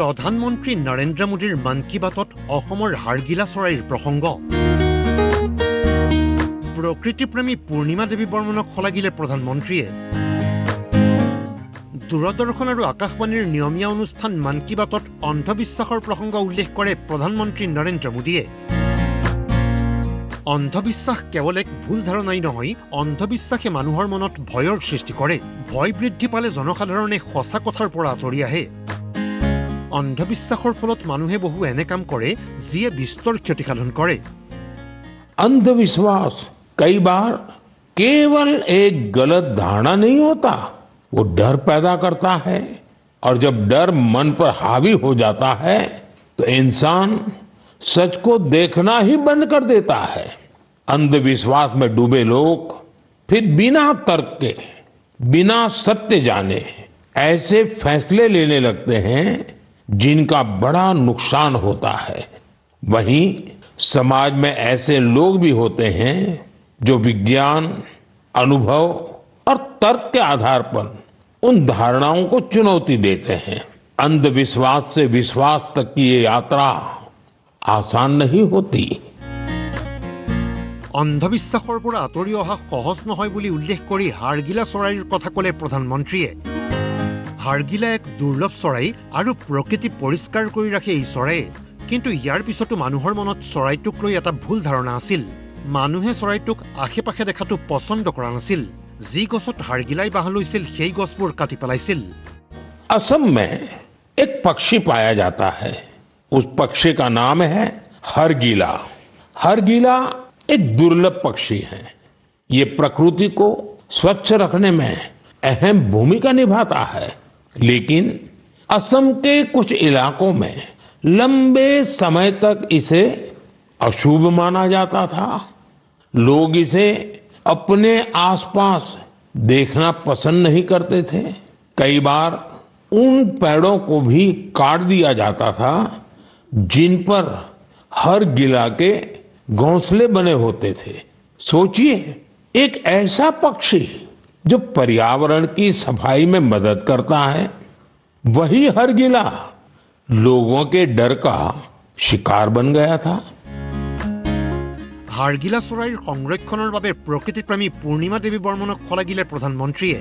প্ৰধানমন্ত্ৰী নৰেন্দ্ৰ মোদীৰ মন কী বাতত অসমৰ হাড়গিলা চৰাইৰ প্ৰসংগ। প্ৰকৃতিপ্ৰেমী পূৰ্ণিমা দেৱী বৰ্মনক শলাগিলে প্ৰধানমন্ত্ৰীয়ে। দূৰদৰ্শন আৰু আকাশবাণীৰ নিয়মীয়া অনুষ্ঠান মন কী বাতত অন্ধবিশ্বাসৰ প্ৰসংগ উল্লেখ কৰে প্ৰধানমন্ত্ৰী নৰেন্দ্ৰ মোদীয়ে। অন্ধবিশ্বাস কেৱল এক ভুল ধাৰণাই নহয়, অন্ধবিশ্বাসে মানুহৰ মনত ভয়ৰ সৃষ্টি কৰে। ভয় বৃদ্ধি পালে জনসাধাৰণে সঁচা কথাৰ পৰা আঁতৰি আহে। অন্ধবিশ্বাসৰ ফলত মানুহে বহু এনে কাম কৰে যিয়ে বিস্তৰ ক্ষতিসাধন কৰে। अंधविश्वास कई बार केवल एक गलत धारणा नहीं होता, वो डर पैदा करता है और जब डर मन पर हावी हो जाता है तो इंसान सच को देखना ही बंद कर देता है। अंधविश्वास में डूबे लोग फिर बिना तर्क के, बिना सत्य जाने ऐसे फैसले लेने लगते हैं जिनका बड़ा नुकसान होता है। वहीं समाज में ऐसे लोग भी होते हैं जो विज्ञान, अनुभव और तर्क के आधार पर उन धारणाओं को चुनौती देते हैं। अंधविश्वास से विश्वास तक की ये यात्रा आसान नहीं होती। অন্ধবিশ্বাসৰ পৰা আঁতৰি অহা সহজ নহয় বুলি উল্লেখ কৰি হাড়গিলা চৰাইৰ কথা ক'লে প্ৰধানমন্ত্ৰীয়ে। হাড়গিলা এক দুৰ্লভ চৰাই আৰু প্ৰকৃতি পৰিষ্কাৰ কৰি ৰাখে এই চৰাইয়ে। কিন্তু ইয়াৰ পিছতো মানুহৰ মনত চৰাইটোক লৈ এটা ভুল ধাৰণা আছিল। মানুহে চৰাইটোক আশে পাশে দেখাটো পচন্দ কৰা নাছিল। যি গছত হাড়গিলাই বাহ লৈছিল সেই গছবোৰ কাটি পেলাইছিল। असम में एक पक्षी पाया जाता है। उस पक्षी का नाम है हरगिला। हरगिला एक दुर्लभ पक्षी है। ये प्रकृति को स्वच्छ रखने में अहम भूमिका निभाता है, लेकिन असम के कुछ इलाकों में लंबे समय तक इसे अशुभ माना जाता था। लोग इसे अपने आसपास देखना पसंद नहीं करते थे। कई बार उन पेड़ों को भी काट दिया जाता था जिन पर हरगिला के घोंसले बने होते थे। सोचिए, एक ऐसा पक्षी जो पर्यावरण की सफाई में मदद करता है, वही हरगिला लोगों के डर का शिकार बन गया था। হাড়গিলা চৰাইৰ সংৰক্ষণৰ বাবে প্ৰকৃতিপ্ৰেমী পূৰ্ণিমা দেৱী বৰ্মনক শলাগিলে প্ৰধানমন্ত্ৰীয়ে।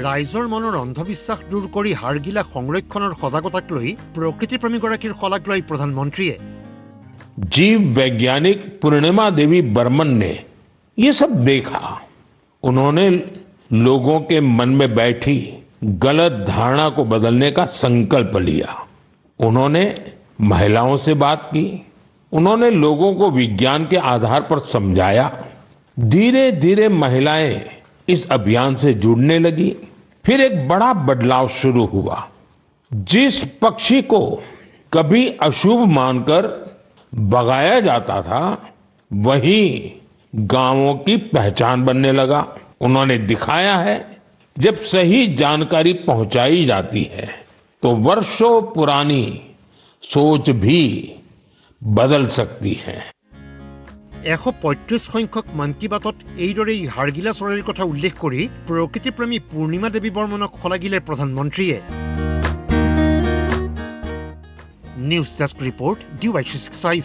ৰাইজৰ মনৰ অন্ধবিশ্বাস দূৰ কৰি হাড়গিলা সংৰক্ষণৰ সজাগতাক লৈ প্ৰকৃতিপ্ৰেমীগৰাকীৰ শলাগ লয় প্ৰধানমন্ত্ৰীয়ে। जीव वैज्ञानिक पूर्णिमा देवी बर्मन ने ये सब देखा। उन्होंने लोगों के मन में बैठी गलत धारणा को बदलने का संकल्प लिया। उन्होंने महिलाओं से बात की। उन्होंने लोगों को विज्ञान के आधार पर समझाया। धीरे धीरे महिलाएं इस अभियान से जुड़ने लगी। फिर एक बड़ा बदलाव शुरू हुआ। जिस पक्षी को कभी अशुभ मानकर भगाया जाता था, वही गांवों की पहचान बनने लगा। उन्होंने दिखाया है, जब सही जानकारी पहुंचाई जाती है तो वर्षों पुरानी सोच भी बदल सकती है। 135 সংখ্যক মন কী বাতত এইদৰেই হাড়গিলা চৰাইৰ কথা উল্লেখ কৰি প্ৰকৃতিপ্ৰেমী পূৰ্ণিমা দেৱী বৰ্মনক শলাগিলে প্ৰধানমন্ত্ৰীয়ে। News desk report DY365।